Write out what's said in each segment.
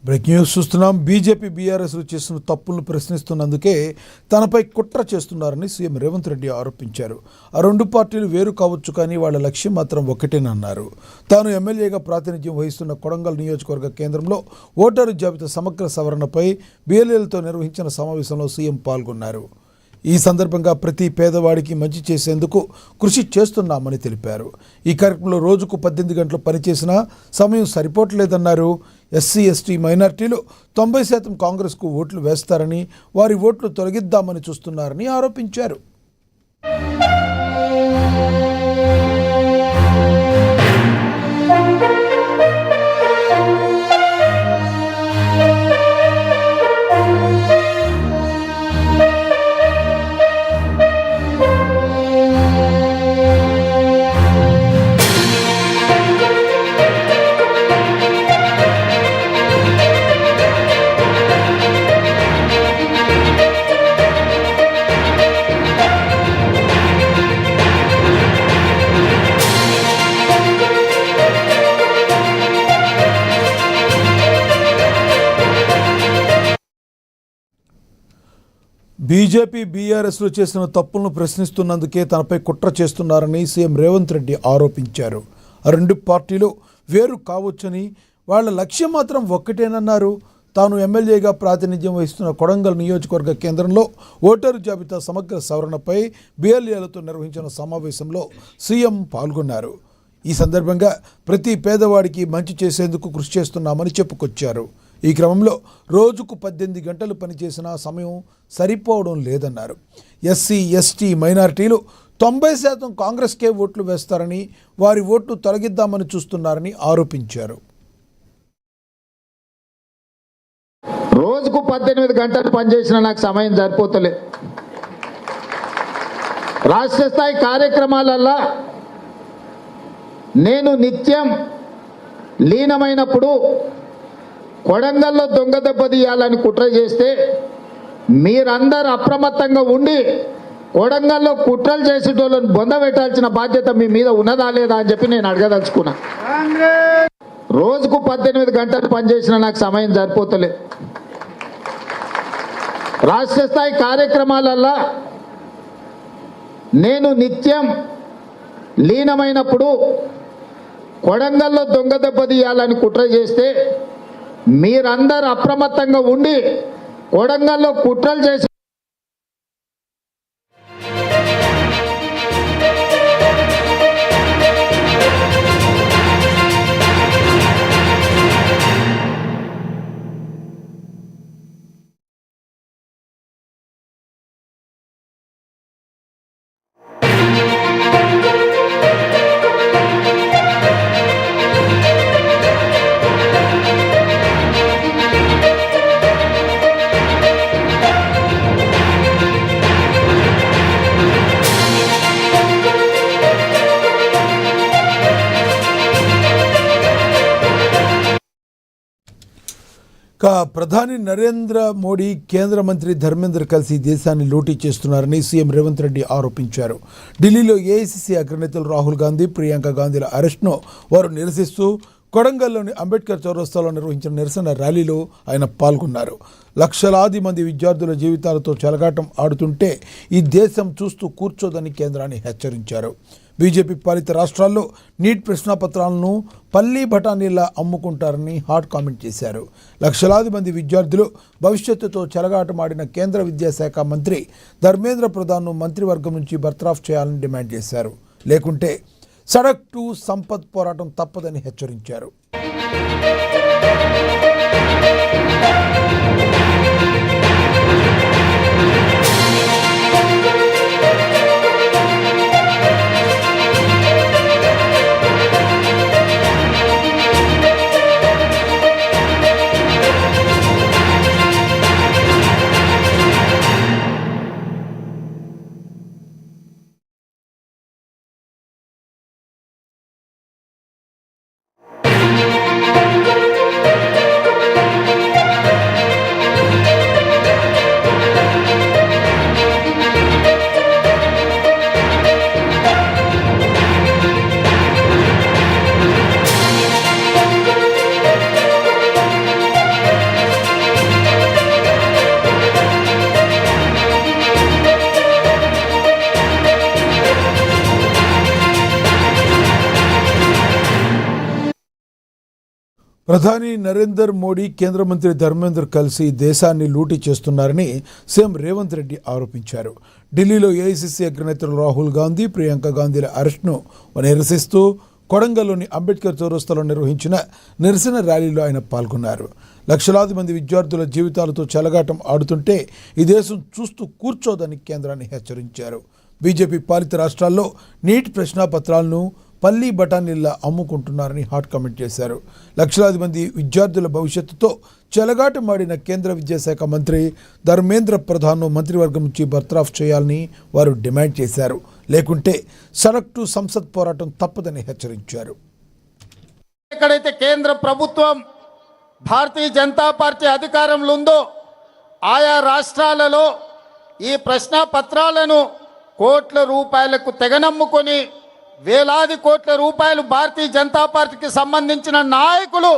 Breaking news చూస్తున్నాం. BJP బీఆర్ఎస్లు చేస్తున్న తప్పులను ప్రశ్నిస్తున్నందుకే తనపై కుట్ర చేస్తున్నారని సీఎం రేవంత్ రెడ్డి ఆరోపించారు. ఆ రెండు పార్టీలు వేరు కావచ్చు, కానీ వాళ్ళ లక్ష్యం మాత్రం ఒకటేనన్నారు. తాను ఎమ్మెల్యేగా ప్రాతినిధ్యం వహిస్తున్న కొడంగల్ నియోజకవర్గ కేంద్రంలో ఓటరు జాబితా సమగ్ర సవరణపై బీఎల్ఏలతో నిర్వహించిన సమావేశంలో సీఎం పాల్గొన్నారు. ఈ సందర్భంగా ప్రతి పేదవాడికి మంచి చేసేందుకు కృషి చేస్తున్నామని తెలిపారు. ఈ కార్యక్రమంలో రోజుకు 18 గంటలు పనిచేసినా సమయం సరిపోవట్లేదన్నారు. ఎస్సీ ఎస్టీ మైనార్టీలు 90% కాంగ్రెస్కు ఓట్లు వేస్తారని, వారి ఓట్లు తొలగిద్దామని చూస్తున్నారని ఆరోపించారు. బీజేపీ బీఆర్ఎస్లు చేసిన తప్పులను ప్రశ్నిస్తున్నందుకే తనపై కుట్ర చేస్తున్నారని సీఎం రేవంత్ రెడ్డి ఆరోపించారు. ఆ రెండు పార్టీలు వేరు కావచ్చని, వాళ్ళ లక్ష్యం మాత్రం ఒక్కటేనన్నారు. తాను ఎమ్మెల్యేగా ప్రాతినిధ్యం వహిస్తున్న కొడంగల్ నియోజకవర్గ కేంద్రంలో ఓటరు జాబితా సమగ్ర సవరణపై బీఎల్ఏలతో నిర్వహించిన సమావేశంలో సీఎం పాల్గొన్నారు. ఈ సందర్భంగా ప్రతి పేదవాడికి మంచి చేసేందుకు కృషి చేస్తున్నామని చెప్పుకొచ్చారు. ఈ క్రమంలో రోజుకు 18 గంటలు పనిచేసినా సమయం సరిపోవడం లేదన్నారు. ఎస్సీ ఎస్టీ మైనార్టీలు 90% కాంగ్రెస్కే ఓట్లు వేస్తారని, వారి ఓట్లు తొలగిద్దామని చూస్తున్నారని ఆరోపించారు. రోజుకు 18 గంటలు పనిచేసినా నాకు సమయం సరిపోతలే. రాష్ట్ర స్థాయి కార్యక్రమాలల్లో నేను నిత్యం లీనమైనప్పుడు కొడంగల్లో దొంగ దెబ్బ తీయాలని కుట్ర చేస్తే మీరందరూ అప్రమత్తంగా ఉండి కొడంగల్లో కుట్రలు చేసేటోళ్ళని బొంద పెట్టాల్సిన బాధ్యత మీ మీద ఉన్నదా లేదా అని చెప్పి నేను అడగదలుచుకున్నా. రోజుకు 18 గంటలు పనిచేసినా నాకు సమయం సరిపోతలే. రాష్ట్ర స్థాయి కార్యక్రమాలల్లో నేను నిత్యం లీనమైనప్పుడు కొడంగల్లో దొంగ దెబ్బ తీయాలని కుట్ర చేస్తే మీరందరూ అప్రమత్తంగా ఉండి కొడంగల్లో కుట్రలు చేసి ప్రధాని నరేంద్ర మోడీ కేంద్ర మంత్రి ధర్మేంద్ర కలిసి దేశాన్ని లూటీ చేస్తున్నారని సీఎం రేవంత్ రెడ్డి ఆరోపించారు. ఢిల్లీలో ఏఐసీసీ అగ్రనేతలు రాహుల్ గాంధీ, ప్రియాంక గాంధీల అరెస్ట్ను వారు నిరసిస్తూ కొడంగల్లోని అంబేద్కర్ చౌరస్తాలో నిర్వహించిన నిరసన ర్యాలీలో ఆయన పాల్గొన్నారు. లక్షలాది మంది విద్యార్థుల జీవితాలతో చెలగాటం ఆడుతుంటే ఈ దేశం చూస్తూ కూర్చోదని కేంద్రాన్ని హెచ్చరించారు. బీజేపీ పాలిత రాష్ట్రాల్లో నీట్ ప్రశ్నాపత్రాలను పల్లీ బఠానీలా అమ్ముకుంటారని హాట్ కామెంట్ చేశారు. లక్షలాది మంది విద్యార్థులు భవిష్యత్తుతో చెలగాటమాడిన కేంద్ర విద్యాశాఖ మంత్రి ధర్మేంద్ర ప్రధాన్ను మంత్రివర్గం నుంచి బర్తరఫ్ చేయాలని డిమాండ్ చేశారు. లేకుంటే సడక్ టు సంపత్ పోరాటం తప్పదని హెచ్చరించారు. ప్రధాని నరేందర్ మోడీ కేంద్ర మంత్రి ధర్మేంద్ర కలిసి దేశాన్ని లూటీ చేస్తున్నారని సీఎం రేవంత్ రెడ్డి ఆరోపించారు. ఢిల్లీలో ఏఐసీసీ అగ్రనేతలు రాహుల్ గాంధీ, ప్రియాంక గాంధీల అరెస్ట్ను నిరసిస్తూ కొడంగల్లోని అంబేద్కర్ చౌరస్తాలో నిర్వహించిన నిరసన ర్యాలీలో ఆయన పాల్గొన్నారు. లక్షలాది మంది విద్యార్థుల జీవితాలతో చెలగాటం ఆడుతుంటే ఈ దేశం చూస్తూ కూర్చోదని కేంద్రాన్ని హెచ్చరించారు. బీజేపీ పాలిత రాష్ట్రాల్లో నీట్ ప్రశ్నాపత్రాలను పల్లీ బఠానీల్లా అమ్ముకుంటున్నారని హాట్ కామెంట్ చేశారు. లక్షలాది మంది విద్యార్థుల భవిష్యత్తుతో చెలగాటమాడిన కేంద్ర విద్యాశాఖ మంత్రి ధర్మేంద్ర ప్రధాన్ను మంత్రివర్గం నుంచి బర్తరఫ్ చేయాలని వారు డిమాండ్ చేశారు. లేకుంటే సడక్ టు సంసద్ పోరాటం తప్పదని హెచ్చరించారు. ఎక్కడైతే కేంద్ర ప్రభుత్వం భారతీయ జనతా పార్టీ అధికారంలో ఉందో ఆయా రాష్ట్రాలలో ఈ ప్రశ్నాపత్రాలను కోట్ల రూపాయలకు తెగనమ్ముకొని వేలాది కోట్ల రూపాయలు భారతీయ జనతా పార్టీకి సంబంధించిన నాయకులు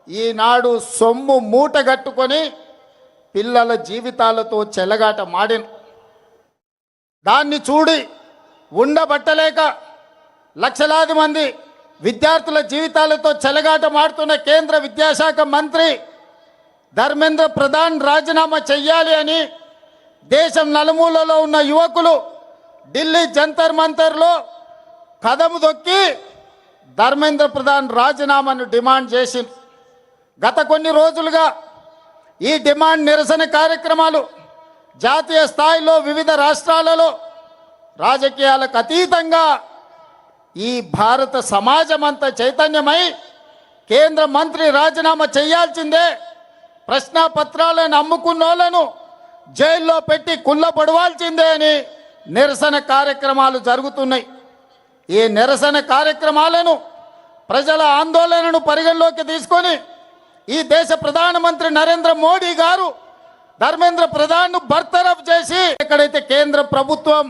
ఈనాడు సొమ్ము మూటగట్టుకొని పిల్లల జీవితాలతో చెలగాట మాడిన దాన్ని చూడి ఉండబట్టలేక లక్షలాది మంది విద్యార్థుల జీవితాలతో చెలగాట మాడుతున్న కేంద్ర విద్యాశాఖ మంత్రి ధర్మేంద్ర ప్రధాన్ రాజీనామా చెయ్యాలి అని దేశం నలుమూలలో ఉన్న యువకులు ఢిల్లీ జంతర్ మంతర్లో కదము దొక్కి ధర్మేంద్ర ప్రధాన్ రాజీనామాను డిమాండ్ చేసి గత కొన్ని రోజులుగా ఈ డిమాండ్ నిరసన కార్యక్రమాలు జాతీయ స్థాయిలో వివిధ రాష్ట్రాలలో రాజకీయాలకు అతీతంగా ఈ భారత సమాజం అంతా చైతన్యమై కేంద్ర మంత్రి రాజీనామా చేయాల్సిందే, ప్రశ్నాపత్రాలను అమ్ముకున్నోళ్లను జైల్లో పెట్టి కుళ్ళపడవాల్సిందే అని నిరసన కార్యక్రమాలు జరుగుతున్నాయి. ఈ నిరసన కార్యక్రమాలను ప్రజల ఆందోళనను పరిగణలోకి తీసుకొని ఈ దేశ ప్రధానమంత్రి నరేంద్ర మోడీ గారు ధర్మేంద్ర ప్రధాన్ను బర్తరఫ్ చేసి ఎక్కడైతే కేంద్ర ప్రభుత్వం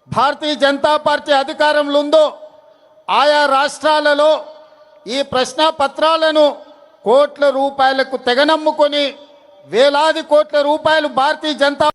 భారతీయ జనతా పార్టీ అధికారంలో ఉందో ఆయా రాష్ట్రాలలో ఈ ప్రశ్నాపత్రాలను కోట్ల రూపాయలకు తెగనమ్ముకొని వేలాది కోట్ల రూపాయలు భారతీయ జనతా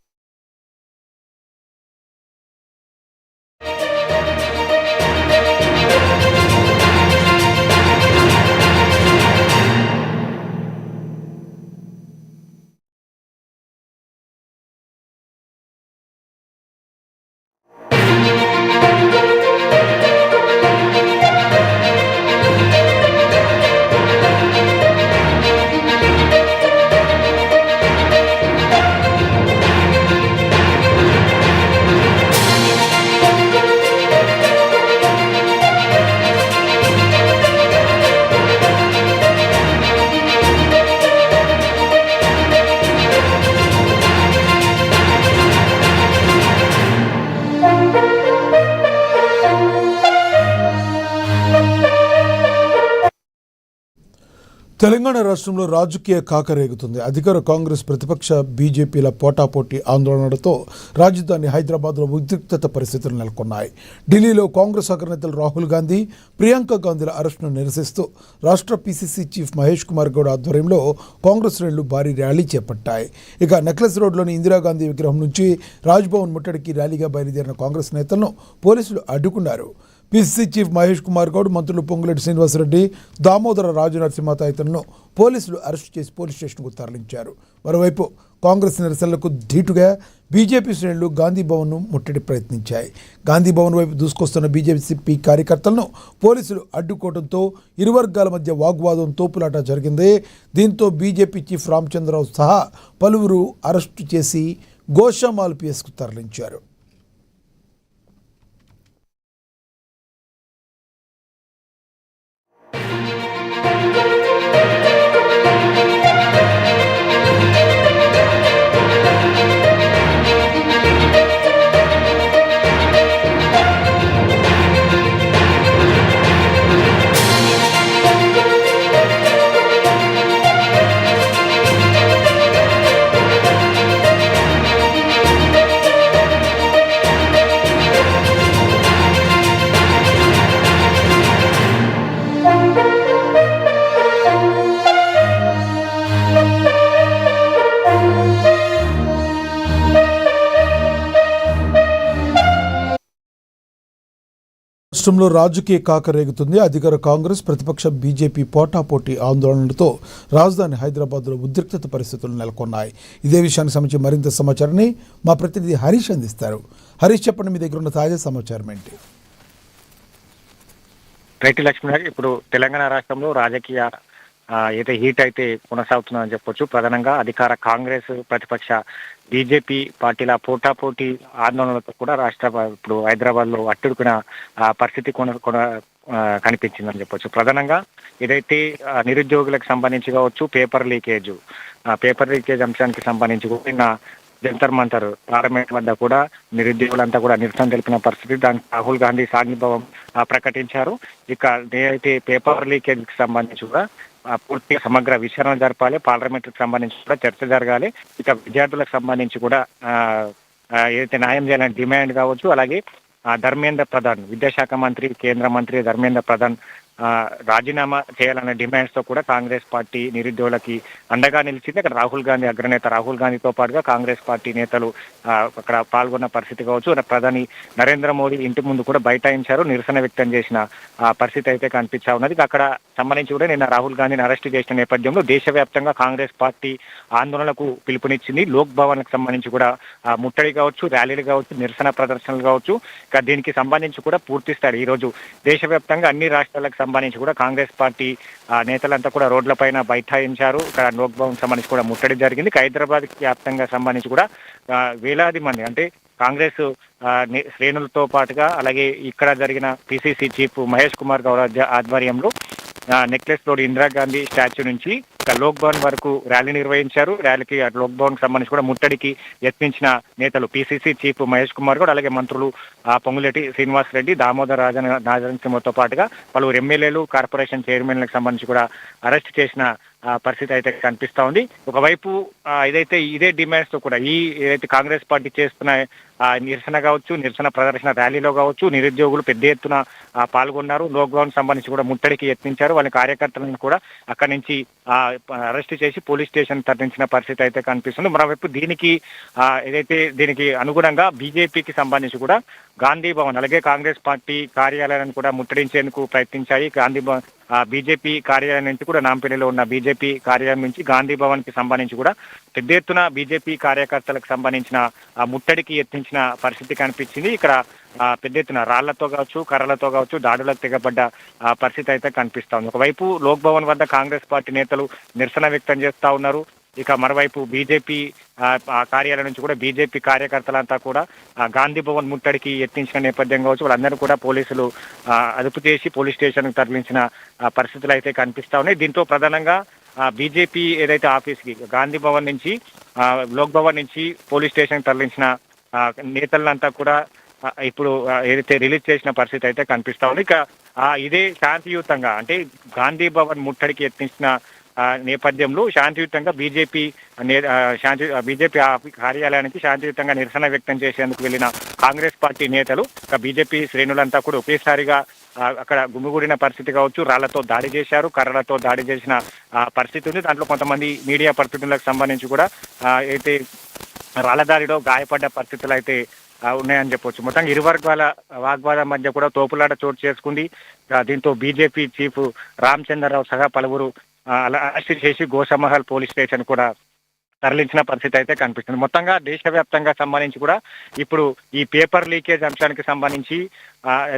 తెలంగాణ రాష్ట్రంలో రాజకీయ కాకరేగుతుంది. అధికార కాంగ్రెస్, ప్రతిపక్ష బీజేపీల పోటాపోటీ ఆందోళనలతో రాజధాని హైదరాబాద్లో ఉద్రిక్తత పరిస్థితులు నెలకొన్నాయి. ఢిల్లీలో కాంగ్రెస్ అగ్రనేతలు రాహుల్ గాంధీ, ప్రియాంక గాంధీల అరెస్టును నిరసిస్తూ రాష్ట్ర పీసీసీ చీఫ్ మహేష్ కుమార్ గౌడ్ ఆధ్వర్యంలో కాంగ్రెస్ శ్రేణులు భారీ ర్యాలీ చేపట్టాయి. ఇక నెక్లెస్ రోడ్లోని ఇందిరాగాంధీ విగ్రహం నుంచి రాజ్భవన్ ముట్టడికి ర్యాలీగా బయలుదేరిన కాంగ్రెస్ నేతలను పోలీసులు అడ్డుకున్నారు. పీసీసీ చీఫ్ మహేష్ కుమార్ గౌడ్, మంత్రులు పొంగులేటి శ్రీనివాసరెడ్డి, దామోదర రాజనరసింహ తదితరులను పోలీసులు అరెస్టు చేసి పోలీస్ స్టేషన్కు తరలించారు. మరోవైపు కాంగ్రెస్ నిరసనలకు ధీటుగా బీజేపీ శ్రేణులు గాంధీభవన్ను ముట్టడి ప్రయత్నించాయి. గాంధీభవన్ వైపు దూసుకొస్తున్న బీజేపీ కార్యకర్తలను పోలీసులు అడ్డుకోవడంతో ఇరు వర్గాల మధ్య వాగ్వాదం, తోపులాట జరిగింది. దీంతో బీజేపీ చీఫ్ రామచంద్రరావు సహా పలువురు అరెస్టు చేసి గోషామాల్ పిఎస్కు తరలించారు. రాష్ట్రంలో రాజకీయ కాకరేగుతుంది. అధికార కాంగ్రెస్ ప్రతిపక్ష బీజేపీ పోటాపోటీ ఆందోళనలతో రాజధాని హైదరాబాద్లో ఉద్రిక్తత పరిస్థితులు నెలకొన్నాయి. ఇదే విషయానికి సంబంధించి మరింత సమాచారాన్ని మా ప్రతినిధి హరీష్ అందిస్తారు. హరీష్, చెప్పండి, మీ దగ్గర ఉన్న తాజా సమాచారం ఏంటి? రైతు లక్ష్మణ్ గారు, ఇప్పుడు తెలంగాణ రాష్ట్రంలో రాజకీయ అయితే హీట్ అయితే కొనసాగుతుందని చెప్పొచ్చు. ప్రధానంగా అధికార కాంగ్రెస్ ప్రతిపక్ష బీజేపీ పార్టీల పోటాపోటీ ఆందోళనలతో కూడా ఇప్పుడు హైదరాబాద్ లో అట్టుడుకున్న పరిస్థితి కనిపించిందని చెప్పొచ్చు. ప్రధానంగా ఏదైతే నిరుద్యోగులకు సంబంధించి కావచ్చు, పేపర్ లీకేజ్ అంశానికి సంబంధించి కూడా నిన్న జంతర్ మంతర్ పార్లమెంట్ వద్ద కూడా నిరుద్యోగులంతా కూడా నిరసన తెలిపిన పరిస్థితి. దానికి రాహుల్ గాంధీ సాన్నిభావం ప్రకటించారు. ఇక ఏదైతే పేపర్ లీకేజ్ కి సంబంధించి కూడా పూర్తిగా సమగ్ర విచారణ జరపాలి, పార్లమెంట్ కి సంబంధించి కూడా చర్చ జరగాలి. ఇక విద్యార్థులకు సంబంధించి కూడా ఏదైతే న్యాయం చేయాలని డిమాండ్ కావచ్చు. అలాగే ధర్మేంద్ర ప్రధాన్, విద్యాశాఖ మంత్రి, కేంద్ర మంత్రి ధర్మేంద్ర ప్రధాన్ రాజీనామా చేయాలనే డిమాండ్స్ తో కూడా కాంగ్రెస్ పార్టీ నిరుద్యోగులకి అండగా నిలిచింది. అక్కడ అగ్రనేత రాహుల్ గాంధీతో పాటుగా కాంగ్రెస్ పార్టీ నేతలు అక్కడ పాల్గొన్న పరిస్థితి కావచ్చు. ప్రధాని నరేంద్ర మోడీ ఇంటి ముందు కూడా బైఠాయించారు, నిరసన వ్యక్తం చేసిన పరిస్థితి అయితే కనిపించా ఉన్నది. అక్కడ సంబంధించి కూడా నిన్న రాహుల్ గాంధీని అరెస్ట్ చేసిన నేపథ్యంలో దేశవ్యాప్తంగా కాంగ్రెస్ పార్టీ ఆందోళనకు పిలుపునిచ్చింది. లోక్ భవన్ కి సంబంధించి కూడా ముట్టడి కావచ్చు, ర్యాలీలు కావచ్చు, నిరసన ప్రదర్శనలు కావచ్చు. ఇక దీనికి సంబంధించి కూడా పూర్తి స్థాయి ఈ రోజు దేశవ్యాప్తంగా అన్ని రాష్ట్రాలకు సంబంధించి కూడా కాంగ్రెస్ పార్టీ నేతలంతా కూడా రోడ్లపైన బైఠాయించారు. ఇక్కడ లోక్ భవన్ సంబంధించి కూడా ముట్టడి జరిగింది. హైదరాబాద్ వ్యాప్తంగా సంబంధించి కూడా వేలాది మంది అంటే కాంగ్రెస్ శ్రేణులతో పాటుగా అలాగే ఇక్కడ జరిగిన పిసిసి చీఫ్ మహేష్ కుమార్ గౌడ్ ఆధ్వర్యంలో నెక్లెస్ రోడ్ ఇందిరాగాంధీ స్టాచ్యూ నుంచి లోక్ భవన్ వరకు ర్యాలీ నిర్వహించారు. ర్యాలీకి లోక్ భవన్ సంబంధించి కూడా ముట్టడికి యత్నించిన నేతలు పిసిసి చీఫ్ మహేష్ కుమార్ గౌడ్, అలాగే మంత్రులు పొంగులేటి శ్రీనివాస్ రెడ్డి, దామోదర్ రాజనరసింహతో పాటుగా పలువురు ఎమ్మెల్యేలు, కార్పొరేషన్ చైర్మన్లకు సంబంధించి కూడా అరెస్ట్ చేసిన పరిస్థితి అయితే కనిపిస్తా ఉంది. ఒకవైపు ఏదైతే ఇదే డిమాండ్స్ తో కూడా ఏదైతే కాంగ్రెస్ పార్టీ చేస్తున్న నిరసన కావచ్చు, నిరసన ప్రదర్శన ర్యాలీలో కావచ్చు, నిరుద్యోగులు పెద్ద ఎత్తున పాల్గొన్నారు. లోక్ భవన్ సంబంధించి కూడా ముట్టడికి యత్నించారు. వాళ్ళ కార్యకర్తలను కూడా అక్కడి నుంచి అరెస్ట్ చేసి పోలీస్ స్టేషన్ తరలించిన పరిస్థితి అయితే కనిపిస్తుంది. మరోవైపు దీనికి అనుగుణంగా బీజేపీకి సంబంధించి కూడా గాంధీ భవన్ అలాగే కాంగ్రెస్ పార్టీ కార్యాలయాన్ని కూడా ముట్టడించేందుకు ప్రయత్నించాయి. బీజేపీ కార్యాలయం నుంచి కూడా నాంపల్లిలో ఉన్న బీజేపీ కార్యాలయం నుంచి గాంధీ భవన్ కి సంబంధించి కూడా పెద్ద ఎత్తున బీజేపీ కార్యకర్తలకు సంబంధించిన ముట్టడికి యత్నించిన పరిస్థితి కనిపించింది. ఇక్కడ పెద్ద ఎత్తున రాళ్లతో కావచ్చు, కర్రలతో కావచ్చు దాడులకు తెగబడ్డ పరిస్థితి అయితే కనిపిస్తా ఉంది. ఒకవైపు లోక్ భవన్ వద్ద కాంగ్రెస్ పార్టీ నేతలు నిరసన వ్యక్తం చేస్తా ఉన్నారు. ఇక మరోవైపు బీజేపీ కార్యాలయం నుంచి కూడా బీజేపీ కార్యకర్తలంతా కూడా గాంధీ భవన్ ముట్టడికి యత్నించిన నేపథ్యం కావచ్చు, వాళ్ళందరూ కూడా పోలీసులు అదుపు చేసి పోలీస్ స్టేషన్ కు తరలించిన పరిస్థితులు అయితే కనిపిస్తా ఉన్నాయి. దీంతో ప్రధానంగా బీజేపీ ఏదైతే ఆఫీస్ కి గాంధీ భవన్ నుంచి లోక్ భవన్ నుంచి పోలీస్ స్టేషన్ తరలించిన నేతలంతా కూడా ఇప్పుడు ఏదైతే రిలీజ్ చేసిన పరిస్థితి అయితే కనిపిస్తా ఉంది. ఇక ఇదే శాంతియుతంగా అంటే గాంధీ భవన్ ముట్టడికి యత్నించిన నేపథ్యంలో శాంతియుతంగా బీజేపీ కార్యాలయానికి శాంతియుతంగా నిరసన వ్యక్తం చేసేందుకు వెళ్లిన కాంగ్రెస్ పార్టీ నేతలు బీజేపీ శ్రేణులంతా కూడా ఒకేసారిగా అక్కడ గుమిగూడిన పరిస్థితి కావచ్చు, రాళ్లతో దాడి చేశారు, కర్రలతో దాడి చేసిన పరిస్థితి ఉంది. దాంట్లో కొంతమంది మీడియా ప్రతినిధులకు సంబంధించి కూడా అయితే రాళ్ల దాడిలో గాయపడ్డ పరిస్థితులు అయితే ఉన్నాయని చెప్పొచ్చు. మొత్తంగా ఇరు వర్గాల వాగ్వాదం మధ్య కూడా తోపులాట చోటు చేసుకుంది. దీంతో బీజేపీ చీఫ్ రామచంద్రరావు సహా పలువురు అరెస్ట్ చేసి గోషామహల్ పోలీస్ స్టేషన్ కూడా తరలించిన పరిస్థితి అయితే కనిపిస్తుంది. మొత్తంగా దేశవ్యాప్తంగా సంబంధించి కూడా ఇప్పుడు ఈ పేపర్ లీకేజ్ అంశానికి సంబంధించి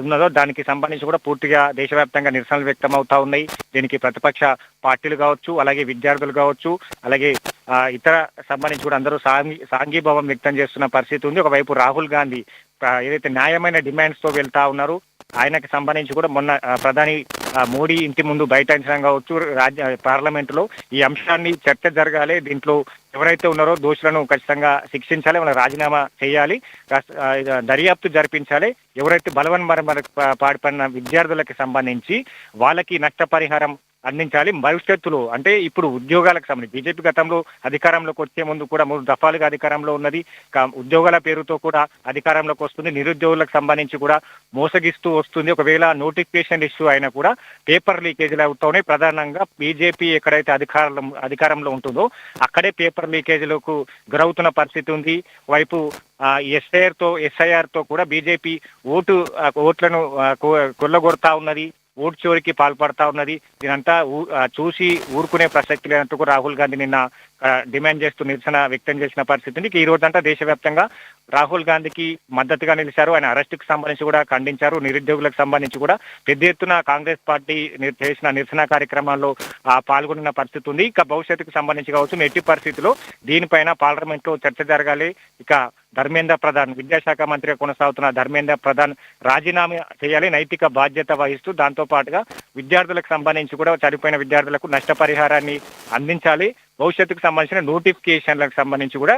ఉన్నదో దానికి సంబంధించి కూడా పూర్తిగా దేశవ్యాప్తంగా నిరసనలు వ్యక్తం అవుతా ఉన్నాయి. దీనికి ప్రతిపక్ష పార్టీలు కావచ్చు, అలాగే విద్యార్థులు కావచ్చు, అలాగే ఇతర సంబంధించి కూడా అందరూ సాంఘీభావం వ్యక్తం చేస్తున్న పరిస్థితి ఉంది. ఒకవైపు రాహుల్ గాంధీ ఏదైతే న్యాయమైన డిమాండ్స్ తో వెళ్తా ఉన్నారు, ఆయనకు సంబంధించి కూడా మొన్న ప్రధాని మోడీ ఇంటి ముందు బైఠాయించడం కావచ్చు, పార్లమెంట్ లో ఈ అంశాన్ని చర్చ జరగాలి, దీంట్లో ఎవరైతే ఉన్నారో దోషులను ఖచ్చితంగా శిక్షించాలి, వాళ్ళ రాజీనామా చేయాలి, దర్యాప్తు జరిపించాలి, ఎవరైతే పాడిపడిన విద్యార్థులకు సంబంధించి వాళ్ళకి నష్టపరిహారం అందించాలి. భవిష్యత్తులో అంటే ఇప్పుడు ఉద్యోగాలకు సంబంధించి బీజేపీ గతంలో అధికారంలోకి వచ్చే ముందు కూడా 3 దఫాలుగా అధికారంలో ఉన్నది. ఉద్యోగాల పేరుతో కూడా అధికారంలోకి వస్తుంది. నిరుద్యోగులకు సంబంధించి కూడా మోసగిస్తూ వస్తుంది. ఒకవేళ నోటిఫికేషన్ ఇష్యూ అయినా కూడా పేపర్ లీకేజీలు అవుతాయి. ప్రధానంగా బీజేపీ ఎక్కడైతే అధికారంలో ఉంటుందో అక్కడే పేపర్ లీకేజీలకు గురవుతున్న పరిస్థితి ఉంది. వైపు ఎస్ఐఆర్ తో కూడా బీజేపీ ఓట్లను కొల్లగొడతా ఉన్నది, ఓటు చోరికి పాల్పడతా ఉన్నది. దీనంతా చూసి ఊరుకునే ప్రసక్తి లేనట్టు రాహుల్ గాంధీ నిన్న డిమాండ్ చేస్తూ నిరసన వ్యక్తం చేసిన పరిస్థితి ఉంది. ఈ రోజంతా దేశవ్యాప్తంగా రాహుల్ గాంధీకి మద్దతుగా నిలిచారు. ఆయన అరెస్టుకు సంబంధించి కూడా ఖండించారు. నిరుద్యోగులకు సంబంధించి కూడా పెద్ద ఎత్తున కాంగ్రెస్ పార్టీ చేసిన నిరసన కార్యక్రమాల్లో పాల్గొన్న పరిస్థితి ఉంది. ఇక భవిష్యత్తుకు సంబంధించి కావచ్చు, ఎట్టి పరిస్థితిలో దీనిపైన పార్లమెంట్ లో చర్చ జరగాలి. ఇక ధర్మేంద్ర ప్రధాన్, విద్యాశాఖ మంత్రిగా కొనసాగుతున్న ధర్మేంద్ర ప్రధాన్ రాజీనామా చేయాలి, నైతిక బాధ్యత వహిస్తూ. దాంతో పాటుగా విద్యార్థులకు సంబంధించి కూడా చనిపోయిన విద్యార్థులకు నష్టపరిహారాన్ని అందించాలి. భవిష్యత్తుకు సంబంధించిన నోటిఫికేషన్లకు సంబంధించి కూడా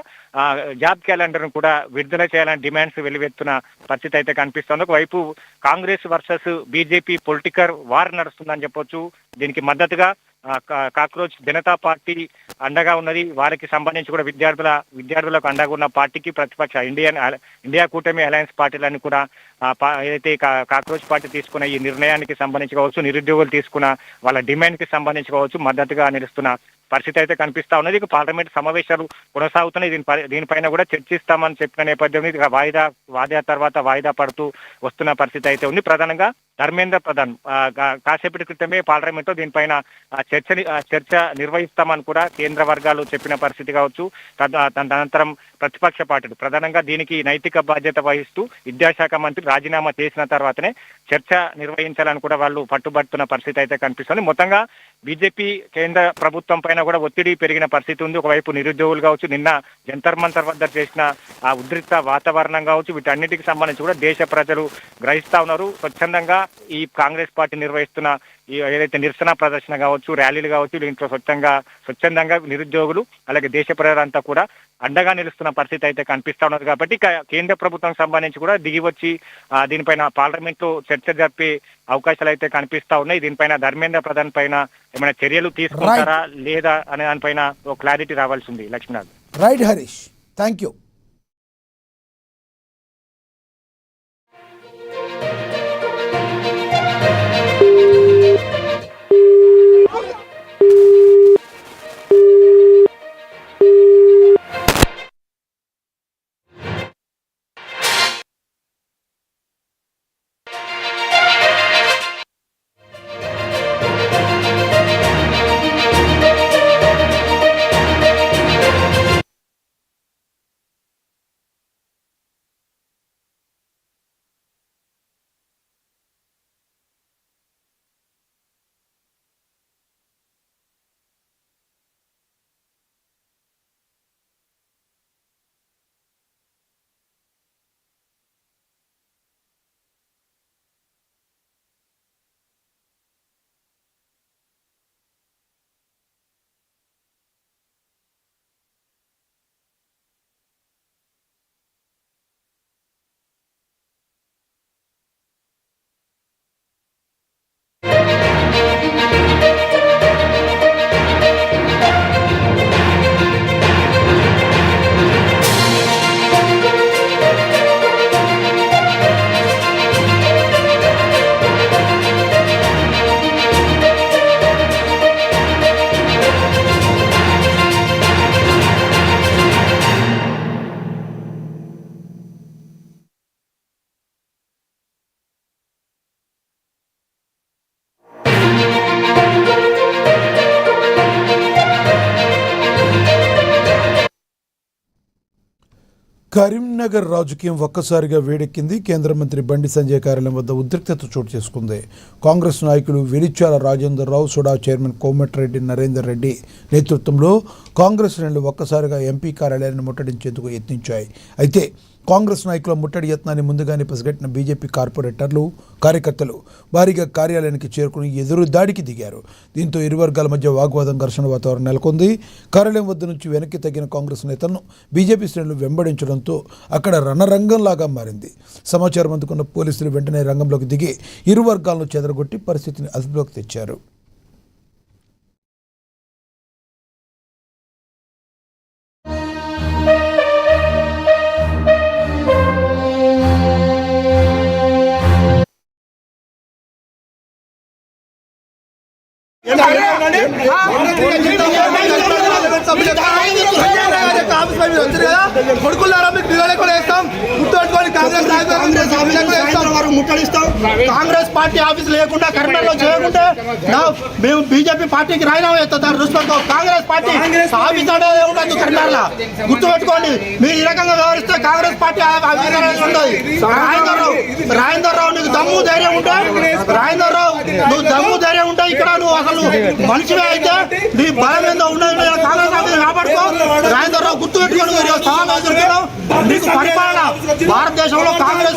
జాబ్ క్యాలెండర్ ను కూడా విడుదల చేయాలని డిమాండ్స్ వెలువెత్తున్న పరిస్థితి అయితే కనిపిస్తోంది. ఒకవైపు Congress versus BJP political war నడుస్తుందని చెప్పొచ్చు. దీనికి మద్దతుగా కాక్రోచ్ జనతా పార్టీ అండగా ఉన్నది. వారికి సంబంధించి కూడా విద్యార్థులకు అండగా ఉన్న పార్టీకి ప్రతిపక్ష ఇండియా కూటమి అలయన్స్ పార్టీలను కూడా ఏదైతే కాక్రోచ్ పార్టీ తీసుకున్న ఈ నిర్ణయానికి సంబంధించి కావచ్చు, నిరుద్యోగులు తీసుకున్న వాళ్ళ డిమాండ్ కి సంబంధించి కావచ్చు, మద్దతుగా నిలుస్తున్న పరిస్థితి అయితే కనిపిస్తా ఉన్నది. ఇక పార్లమెంట్ సమావేశాలు కొనసాగుతున్నాయి. దీనిపైన కూడా చర్చిస్తామని చెప్పిన నేపథ్యంలో ఇక వాయిదా పడుతూ వస్తున్న పరిస్థితి అయితే ఉంది. ప్రధానంగా ధర్మేంద్ర ప్రధాన్ కాసేపటి క్రితమే పార్లమెంట్ లో దీనిపైన చర్చ నిర్వహిస్తామని కూడా కేంద్ర వర్గాలు చెప్పిన పరిస్థితి కావచ్చు. తదనంతరం ప్రతిపక్ష పార్టీలు ప్రధానంగా దీనికి నైతిక బాధ్యత వహిస్తూ విద్యాశాఖ మంత్రి రాజీనామా చేసిన తర్వాతనే చర్చ నిర్వహించాలని కూడా వాళ్ళు పట్టుబడుతున్న పరిస్థితి అయితే కనిపిస్తుంది. మొత్తంగా బీజేపీ కేంద్ర ప్రభుత్వం పైన కూడా ఒత్తిడి పెరిగిన పరిస్థితి ఉంది. ఒకవైపు నిరుద్యోగులు కావచ్చు, నిన్న జంతర్ మంతర్ వద్ద చేసిన ఆ ఉద్రిక్త వాతావరణం కావచ్చు, వీటన్నిటికి సంబంధించి కూడా దేశ ప్రజలు గ్రహిస్తా ఉన్నారు. స్వచ్ఛందంగా ఈ కాంగ్రెస్ పార్టీ నిర్వహిస్తున్న ఏదైతే నిరసన ప్రదర్శన కావచ్చు, ర్యాలీలు కావచ్చు, దీంట్లో స్వచ్ఛందంగా నిరుద్యోగులు అలాగే దేశ ప్రజలంతా కూడా అండగా నిలుస్తున్న పరిస్థితి అయితే కనిపిస్తా ఉన్నది. కాబట్టి కేంద్ర ప్రభుత్వం సంబంధించి కూడా దిగి వచ్చి దీనిపైన పార్లమెంట్ లో చర్చ జరిపే అవకాశాలు అయితే కనిపిస్తా ఉన్నాయి. దీనిపైన ధర్మేంద్ర ప్రధాన్ పైన ఏమైనా చర్యలు తీసుకుంటారా లేదా అనే దానిపైన ఒక క్లారిటీ రావాల్సి ఉంది. Lakshminath. Right Harish, thank you. Karimnagar రాజకీయం ఒక్కసారిగా వేడెక్కింది. కేంద్ర మంత్రి బండి సంజయ్ కార్యాలయం వద్ద ఉద్రిక్తత చోటు చేసుకుంది. కాంగ్రెస్ నాయకులు వెలిచాల రాజేందర్ రావు, సుడా చైర్మన్ కోమటిరెడ్డి నరేందర్ రెడ్డి నేతృత్వంలో కాంగ్రెస్ శ్రేణులు ఒక్కసారిగా ఎంపీ కార్యాలయాన్ని ముట్టడించేందుకు యత్నించాయి. అయితే కాంగ్రెస్ నాయకుల ముట్టడి యత్నాన్ని ముందుగానే పసిగట్టిన బీజేపీ కార్పొరేటర్లు, కార్యకర్తలు భారీగా కార్యాలయానికి చేరుకుని ఎదురు దాడికి దిగారు. దీంతో ఇరు వర్గాల మధ్య వాగ్వాదం, ఘర్షణ వాతావరణం నెలకొంది. కార్యాలయం వద్ద నుంచి వెనక్కి తగ్గిన కాంగ్రెస్ నేతలను బీజేపీ శ్రేణులు వెంబడించడంతో అక్కడ రణరంగంలాగా మారింది. సమాచారం అందుకున్న పోలీసులు వెంటనే రంగంలోకి దిగి ఇరు వర్గాలను చెదరగొట్టి పరిస్థితిని అదుపులోకి తెచ్చారు. కొడుకులారా మీకు డివైడ్ కూడా వేస్తాం, గుర్తుపెట్టుకోండి. కాంగ్రెస్ పార్టీ ఆఫీస్ లేకుండా కరీంనగర్లో చేయకుంటే మేము బీజేపీ పార్టీకి రాజీనామా చేస్తాం. దాని దృష్టితో కాంగ్రెస్ పార్టీ ఆఫీస్ అనేది ఉండదు కరీంనగర్లో, గుర్తుపెట్టుకోండి. మీరు ఈ రకంగా వ్యవహరిస్తే కాంగ్రెస్ పార్టీ ఆఫీస్ అనేది ఉండదు. రాజేందర్ రావు నీకు దమ్ము ధైర్యం ఉంటే, రాజేందర్ రావు నువ్వు దమ్ము ధైర్యం ఉంటే ఇక్కడ నువ్వు అసలు మనిషివే అయితే నీ బలం ఏందో ఉన్నది కాంగ్రెస్ ఆఫీస్ కాపాడుకో. రాజేందర్ రావు గుర్తుపెట్టుకోండి, నీకు పరిపాలన భారతదేశంలో కాంగ్రెస్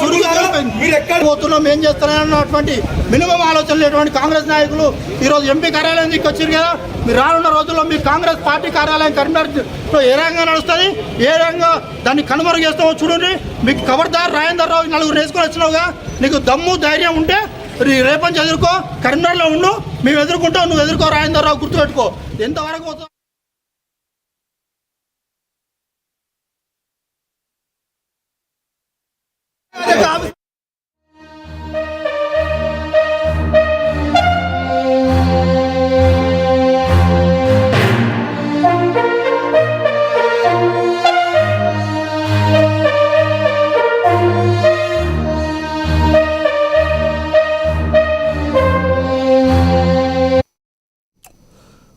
పోతున్నాం ఏం చేస్తున్నారన్నటువంటి మినిమం ఆలోచనలు ఎటువంటి కాంగ్రెస్ నాయకులు ఈరోజు ఎంపీ కార్యాలయం వచ్చారు కదా. మీరు రానున్న రోజుల్లో మీ కాంగ్రెస్ పార్టీ కార్యాలయం కరీంనగర్లో ఏ రకంగా నడుస్తుంది, ఏ రకంగా దాన్ని కనుమరుగు చేస్తామో చూడండి. మీకు ఖబర్దార్ రాజేందర్ రావు నలుగురు వేసుకొని వచ్చినావుగా, నీకు దమ్ము ధైర్యం ఉంటే రేపంచి ఎదుర్కో, కరీంనగర్లో ఉండు, మేము ఎదుర్కొంటాం, నువ్వు ఎదుర్కో. రాజేందర్ రావు గుర్తుపెట్టుకో. ఎంతవరకు పోతావు?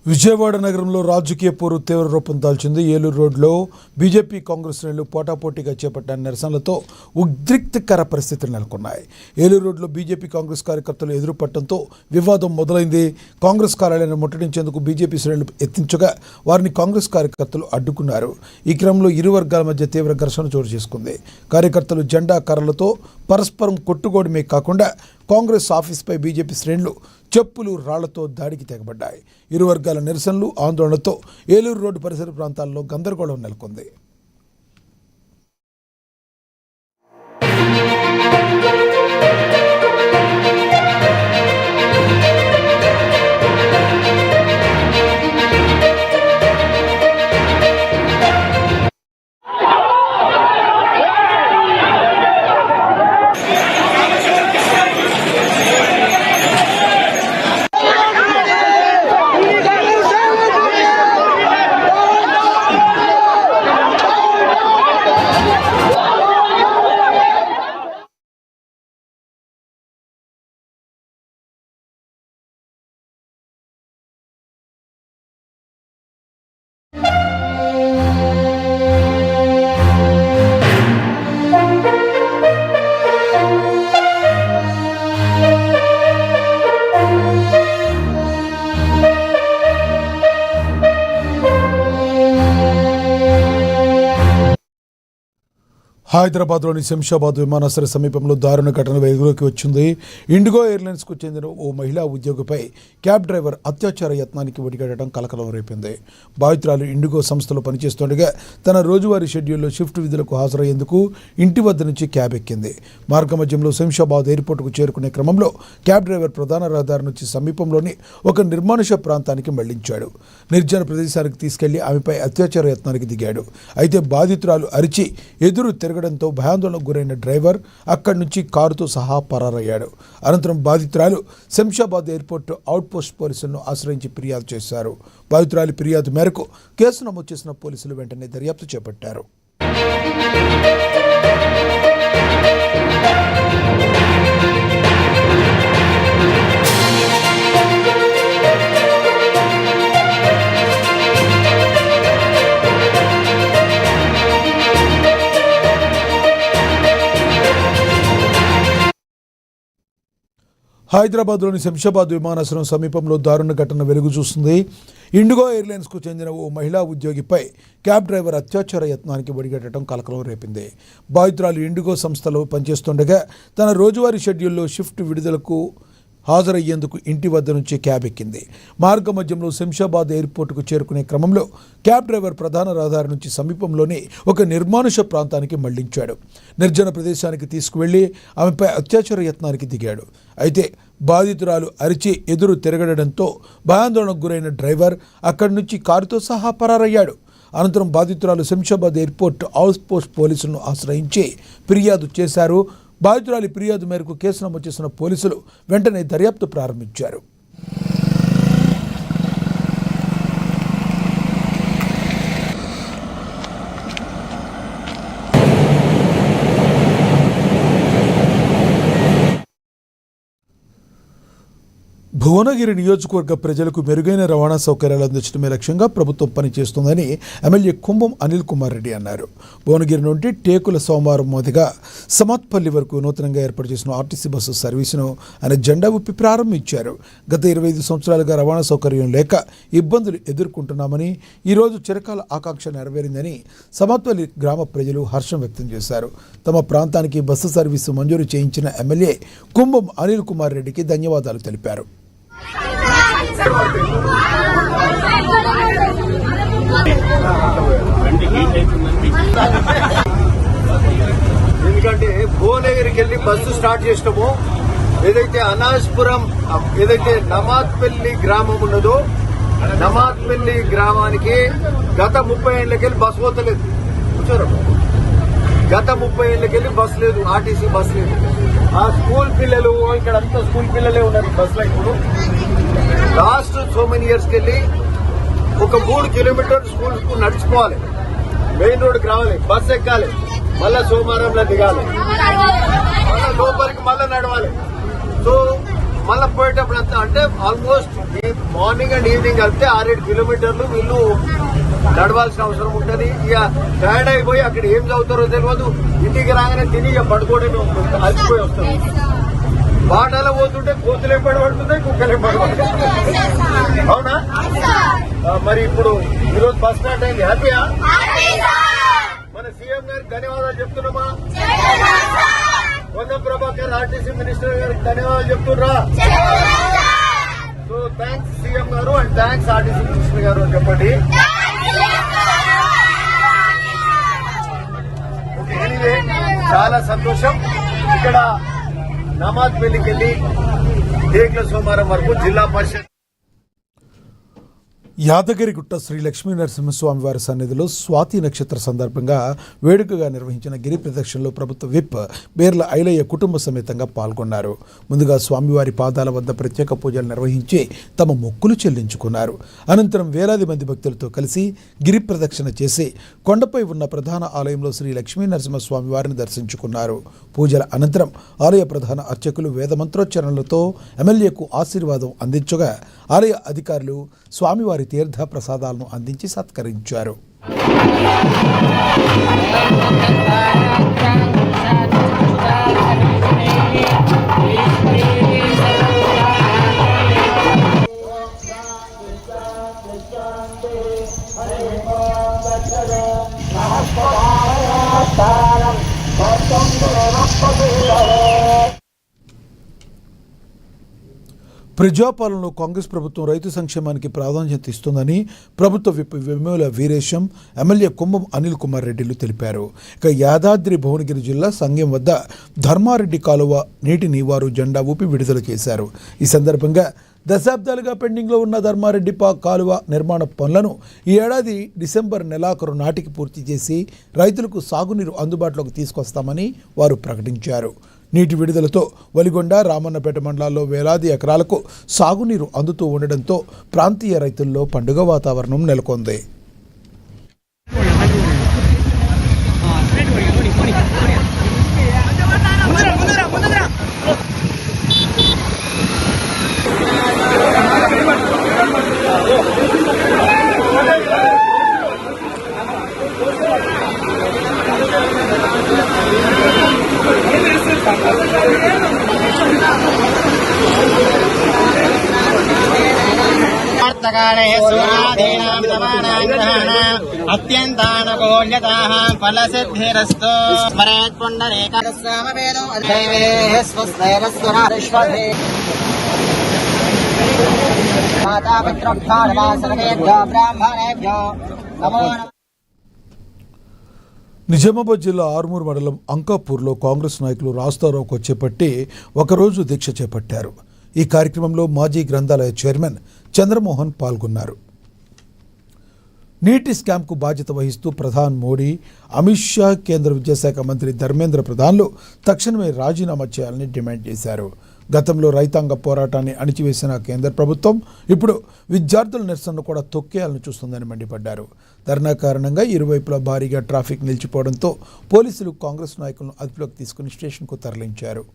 విజయవాడ నగరంలో రాజకీయ పోరు తీవ్ర రూపం దాల్చింది. ఏలూరు రోడ్లో బీజేపీ కాంగ్రెస్ శ్రేణులు పోటాపోటీగా చేపట్టిన నిరసనలతో ఉద్రిక్తకర పరిస్థితులు నెలకొన్నాయి. ఏలూరు రోడ్లో బీజేపీ కాంగ్రెస్ కార్యకర్తలు ఎదురుపట్టడంతో వివాదం మొదలైంది. కాంగ్రెస్ కార్యాలయాన్ని ముట్టడించేందుకు బీజేపీ శ్రేణులు యత్నించగా వారిని కాంగ్రెస్ కార్యకర్తలు అడ్డుకున్నారు. ఈ క్రమంలో ఇరు వర్గాల మధ్య తీవ్ర ఘర్షణ చోటు చేసుకుంది. కార్యకర్తలు జెండా కర్రలతో పరస్పరం కొట్టుకోవడమే కాకుండా కాంగ్రెస్ ఆఫీస్పై బీజేపీ శ్రేణులు చెప్పులు రాళ్లతో దాడికి తెగబడ్డాయి. ఇరు వర్గాల నిరసనలు ఆందోళనతో ఏలూరు రోడ్డు పరిసర ప్రాంతాల్లో గందరగోళం నెలకొంది. హైదరాబాద్లోని శంషాబాద్ విమానాశ్రయ సమీపంలో దారుణ ఘటన వెలుగులోకి వచ్చింది. ఇండిగో ఎయిర్లైన్స్కు చెందిన ఓ మహిళా ఉద్యోగిపై క్యాబ్ డ్రైవర్ అత్యాచార యత్నానికి ఒడిగట్టడం కలకలం రేపింది. బాధితురాలు ఇండిగో సంస్థలో పనిచేస్తుండగా తన రోజువారీ షెడ్యూల్లో షిఫ్ట్ విధులకు హాజరయ్యేందుకు ఇంటి వద్ద నుంచి క్యాబ్ ఎక్కింది. మార్గమధ్యంలో శంషాబాద్ ఎయిర్పోర్టుకు చేరుకునే క్రమంలో క్యాబ్ డ్రైవర్ ప్రధాన రహదారి నుంచి సమీపంలోని ఒక నిర్మానుష్య ప్రాంతానికి మళ్లించాడు. నిర్జన ప్రదేశానికి తీసుకెళ్లి ఆమెపై అత్యాచార యత్నానికి దిగాడు. అయితే బాధితురాలు అరిచి ఎదురు తిరగడంతో భయాందోళనకు గురైన డ్రైవర్ అక్కడి నుంచి కారుతో సహా పరారయ్యాడు. అనంతరం బాధితురాలు శంషాబాద్ ఎయిర్పోర్ట్ అవుట్పోస్ట్ పోలీసులను ఆశ్రయించి ఫిర్యాదు చేశారు. బాధితురాలి ఫిర్యాదు మేరకు కేసు నమోదు చేసిన పోలీసులు వెంటనే దర్యాప్తు చేపట్టారు. హైదరాబాద్లోని శంషాబాద్ విమానాశ్రయం సమీపంలో దారుణ ఘటన వెలుగు చూస్తుంది. ఇండిగో ఎయిర్లైన్స్కు చెందిన ఓ మహిళా ఉద్యోగిపై క్యాబ్ డ్రైవర్ అత్యాచార యత్నానికి ఒడిగట్టడం కలకలం రేపింది. బాధితురాలు ఇండిగో సంస్థలో పనిచేస్తుండగా తన రోజువారీ షెడ్యూల్లో షిఫ్ట్ విడుదలకు హాజరయ్యేందుకు ఇంటి వద్ద నుంచి క్యాబ్ ఎక్కింది. మార్గ మధ్యంలో శంషాబాద్ ఎయిర్పోర్టుకు చేరుకునే క్రమంలో క్యాబ్ డ్రైవర్ ప్రధాన రహదారి నుంచి సమీపంలోని ఒక నిర్మానుష ప్రాంతానికి మళ్లించాడు. నిర్జన ప్రదేశానికి తీసుకువెళ్లి ఆమెపై అత్యాచార యత్నానికి దిగాడు. అయితే బాధితురాలు అరిచి ఎదురు తిరగడంతో భయాందోళనకు గురైన డ్రైవర్ అక్కడి నుంచి కారుతో సహా పరారయ్యాడు. అనంతరం బాధితురాలు శంషాబాద్ ఎయిర్పోర్ట్ అవుట్ పోస్ట్ పోలీసులను ఆశ్రయించి ఫిర్యాదు చేశారు. బాధితురాలి ఫిర్యాదు మేరకు కేసు నమోదు చేసిన పోలీసులు వెంటనే దర్యాప్తు ప్రారంభించారు. భువనగిరి నియోజకవర్గ ప్రజలకు మెరుగైన రవాణా సౌకర్యాలు అందించడమే లక్ష్యంగా ప్రభుత్వం పనిచేస్తోందని ఎమ్మెల్యే కుంభం అనిల్ కుమార్ రెడ్డి అన్నారు. భువనగిరి నుండి టేకుల సోమవారం మొదటిగా సమాత్పల్లి వరకు నూతనంగా ఏర్పాటు చేసిన ఆర్టీసీ బస్సు సర్వీసును ఆయన జెండా ఊపి ప్రారంభించారు. గత 25 సంవత్సరాలుగా రవాణా సౌకర్యం లేక ఇబ్బందులు ఎదుర్కొంటున్నామని, ఈరోజు చిరకాల ఆకాంక్ష నెరవేరిందని సమాత్పల్లి గ్రామ ప్రజలు హర్షం వ్యక్తం చేశారు. తమ ప్రాంతానికి బస్సు సర్వీసు మంజూరు చేయించిన ఎమ్మెల్యే కుంభం అనిల్ కుమార్ రెడ్డికి ధన్యవాదాలు తెలిపారు. ఎందుకంటే భువనగిరికి వెళ్ళి బస్సు స్టార్ట్ చేసినామో, ఏదైతే అనాజ్పురం, ఏదైతే నమాజ్పల్లి గ్రామం ఉన్నదో, నమాజ్పల్లి గ్రామానికి గత 30 ఏళ్ళకెళ్ళి బస్సు పోతలేదు. గత 30 ఏళ్ళకెళ్ళి బస్సు లేదు, ఆర్టీసీ బస్సు లేదు. ఆ స్కూల్ పిల్లలు ఇక్కడ అంతా స్కూల్ పిల్లలే ఉన్నారు బస్సులో. ఇప్పుడు లాస్ట్ సో మెనీ ఇయర్స్ కెళ్ళి ఒక 3 కిలోమీటర్లు స్కూల్ కు నడుచుకోవాలి, మెయిన్ రోడ్కి రావాలి, బస్ ఎక్కాలి, మళ్ళా సోమవారంలో దిగాలి, మళ్ళా లోపలికి మళ్ళా నడవాలి. సో మళ్ళా పోయేటప్పుడు అంతా అంటే ఆల్మోస్ట్ మార్నింగ్ అండ్ ఈవినింగ్ కలిపితే 6-7 కిలోమీటర్లు వీళ్ళు నడవాల్సిన అవసరం ఉంటుంది. ఇక టైర్డ్ అయిపోయి అక్కడ ఏం చదువుతారో తెలియదు, ఇంటికి రాగానే తిని ఇక పడుకోవడం అలసిపోయి వస్తుంది. బాటలో పోతుంటే కోతులు ఏం పడబడుతున్నాయి, కుక్కలు ఏం పడబడుతున్నాయి. అవునా? మరి ఇప్పుడు ఈరోజు బస్ స్టార్ట్ అయింది, హ్యాపీయా? మన సీఎం గారికి ధన్యవాదాలు చెప్తున్నామా? పొన్నం ప్రభాకర్ ఆర్టీసీ మినిస్టర్ గారికి ధన్యవాదాలు చెప్తున్నా. సో థ్యాంక్స్ సీఎం గారు అండ్ థ్యాంక్స్ ఆర్టీసీ మినిస్టర్ గారు అని చెప్పండి. ఓకే, ఎనీవే చాలా సంతోషం. ఇక్కడ నమాజ్పల్లికి వెళ్ళి టేకుల సోమవారం వరకు జిల్లా పరిషత్ యాదగిరిగుట్ట శ్రీ లక్ష్మీ నరసింహస్వామి వారి సన్నిధిలో స్వాతి నక్షత్ర సందర్భంగా వేడుకగా నిర్వహించిన గిరి ప్రదక్షిణలో ప్రభుత్వ విప్ బేర్ల ఐలయ్య కుటుంబ సమేతంగా పాల్గొన్నారు. ముందుగా స్వామివారి పాదాల వద్ద ప్రత్యేక పూజలు నిర్వహించి తమ మొక్కులు చెల్లించుకున్నారు. అనంతరం వేలాది మంది భక్తులతో కలిసి గిరి ప్రదక్షిణ చేసి కొండపై ఉన్న ప్రధాన ఆలయంలో శ్రీ లక్ష్మీ నరసింహస్వామి వారిని దర్శించుకున్నారు. పూజల అనంతరం ఆలయ ప్రధాన అర్చకులు వేద మంత్రోచ్చరణలతో ఎమ్మెల్యేకు ఆశీర్వాదం అందించగా ఆలయ అధికారులు స్వామివారి తీర్థ ప్రసాదాలను అందించి సత్కరించారు. ప్రజాపాలనలో కాంగ్రెస్ ప్రభుత్వం రైతు సంక్షేమానికి ప్రాధాన్యత ఇస్తుందని ప్రభుత్వ విప్ వేముల వీరేశం, ఎమ్మెల్యే కుంభం అనిల్ కుమార్ రెడ్డిలు తెలిపారు. ఇక యాదాద్రి భువనగిరి జిల్లా సంగెం వద్ద ధర్మారెడ్డి కాలువ నీటిని వారు జెండా ఊపి విడుదల చేశారు. ఈ సందర్భంగా దశాబ్దాలుగా పెండింగ్లో ఉన్న ధర్మారెడ్డి కాలువ నిర్మాణ పనులను ఈ ఏడాది డిసెంబర్ నెలాఖరు నాటికి పూర్తి చేసి రైతులకు సాగునీరు అందుబాటులోకి తీసుకొస్తామని వారు ప్రకటించారు. నీటి విడుదలతో వలిగొండ, రామన్నపేట మండలాల్లో వేలాది ఎకరాలకు సాగునీరు అందుతూ ఉండడంతో ప్రాంతీయ రైతుల్లో పండుగ వాతావరణం నెలకొంది. అత్యంతానుకూల్యతాః ఫలసిద్ధిరస్తు స్మరేత్ పుండరీకాస్వామవేదో అధైవేః స్వస్తైరస్వరారిష్వధే మాతాపితృభ్యో నమః సర్వేభ్యో బ్రాహ్మణేభ్యో నమో నమః. నిజామాబాద్ జిల్లా ఆర్మూర్ మండలం అంకాపూర్లో కాంగ్రెస్ నాయకులు రాస్తారోకో చేపట్టి ఒకరోజు దీక్ష చేపట్టారు. ఈ కార్యక్రమంలో మాజీ గ్రంథాలయ చైర్మన్ చంద్రమోహన్ పాల్గొన్నారు. నీటి స్కామ్కు బాధ్యత వహిస్తూ ప్రధాని మోడీ, అమిత్ షా, కేంద్ర విద్యాశాఖ మంత్రి ధర్మేంద్ర ప్రధాన్లు తక్షణమే రాజీనామా చేయాలని డిమాండ్ చేశారు. గతంలో రైతాంగ పోరాటాన్ని అణిచివేసిన కేంద్ర ప్రభుత్వం ఇప్పుడు విద్యార్థుల నిరసనను కూడా తొక్కేయాలని చూస్తుందని మండిపడ్డారు. ధర్నా కారణంగా ఇరువైపులా భారీగా ట్రాఫిక్ నిలిచిపోవడంతో పోలీసులు కాంగ్రెస్ నాయకులను అదుపులోకి తీసుకుని స్టేషన్కు తరలించారు.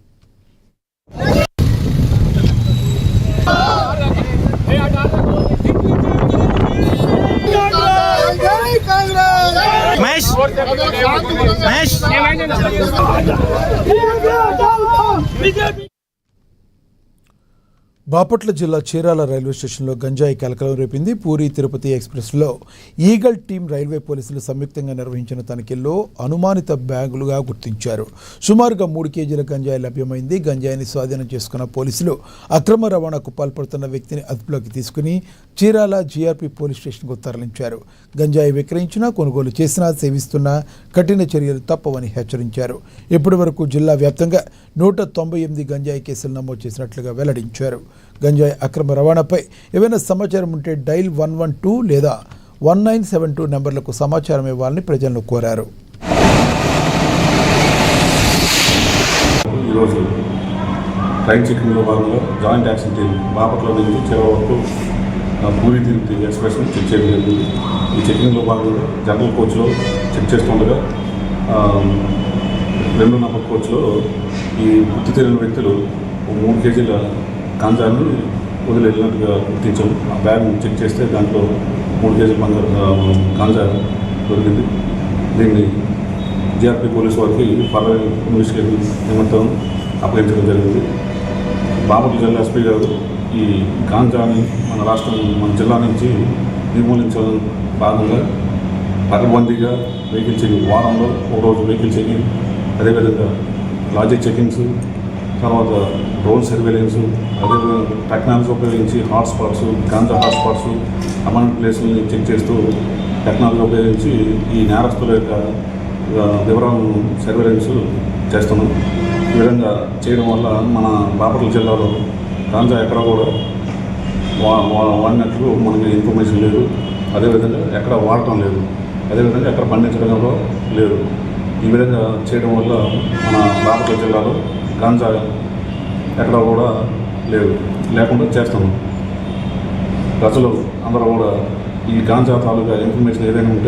బాపట్ల జిల్లా చీరాల రైల్వే స్టేషన్లో గంజాయి కలకలం రేపింది. పూరి తిరుపతి ఎక్స్ప్రెస్లో ఈగల్ టీం రైల్వే పోలీసులు సంయుక్తంగా నిర్వహించిన తనిఖీల్లో అనుమానిత బ్యాగులుగా గుర్తించారు. సుమారుగా 3 కేజీల గంజాయి లభ్యమైంది. గంజాయిని స్వాధీనం చేసుకున్న పోలీసులు అక్రమ రవాణాకు పాల్పడుతున్న వ్యక్తిని అదుపులోకి తీసుకుని చీరాల జీఆర్పీ పోలీస్ స్టేషన్కు తరలించారు. గంజాయి విక్రయించినా, కొనుగోలు చేసినా, సేవిస్తున్నా కఠిన చర్యలు తప్పవని హెచ్చరించారు. ఇప్పటి వరకు జిల్లా వ్యాప్తంగా 198 గంజాయి కేసులు నమోదు చేసినట్లుగా వెల్లడించారు. గంజాయి అక్రమ రవాణాపై ఏవైనా సమాచారం ఉంటే డైల్ 112 లేదా 1972 నెంబర్లకు సమాచారం ఇవ్వాలని ప్రజలను కోరారు. ఈరోజు ట్రైన్ చెకింగ్లో భాగంగా జాయింట్ యాక్షన్ టీం బాపట్ల నుంచి చీరాల వరకు పూరి తిరుపతి ఎక్స్ప్రెస్ని చెక్ చేయడం జరిగింది. ఈ చెకింగ్లో భాగంగా జనరల్ కోచ్లో చెక్ చేస్తుండగా 2 నంబర్ కోచ్లో ఈ గుర్తు తెలియని వ్యక్తులు 3 కేజీల గాంజాని వదిలి వెళ్ళినట్టుగా గుర్తించాము. ఆ బ్యాగ్ చెక్ చేస్తే దాంట్లో 3 కేజీల గాంజా దొరికింది. దీన్ని జీఆర్పీ పోలీసు వారికి ఫర్దర్ ఇన్వెస్టిగేషన్ నిమిత్తం అప్పగించడం జరిగింది. బాపట్ల జిల్లా ఎస్పీ గారు ఈ గాంజాని మన జిల్లా నుంచి నిర్మూలించడం భాగంగా పకడ్బందీగా వెహికల్ చెకింగ్, వారంలో ఒక రోజు వెహికల్ చెకింగ్, అదేవిధంగా లాజిక్ చెకింగ్స్, తర్వాత డ్రోన్ సర్వేలెన్స్, అదేవిధంగా టెక్నాలజీ ఉపయోగించి హాట్స్పాట్స్, గాంజా హాట్స్పాట్స్, అమాన్ ప్లేస్ని చెక్ చేస్తూ టెక్నాలజీ ఉపయోగించి ఈ నేరస్తుల యొక్క వివరాలను సర్వేలెన్స్ చేస్తున్నాం. ఈ విధంగా చేయడం వల్ల మన బాపట్ల జిల్లాలో గాంజా ఎక్కడ కూడా వాడినట్లు మనకి ఇన్ఫర్మేషన్ లేదు. అదేవిధంగా ఎక్కడ వాడటం లేదు, అదేవిధంగా ఎక్కడ పండించడం కూడా లేదు. ఈ విధంగా చేయడం వల్ల మన బాపట్ల జిల్లాలో గాంజా ఎక్కడ కూడా లేకుండా చేస్తున్నాం. ప్రజలు అందరూ కూడా ఈ గాంజా తాలూకా ఇన్ఫర్మేషన్ ఏదైనా ఉంటే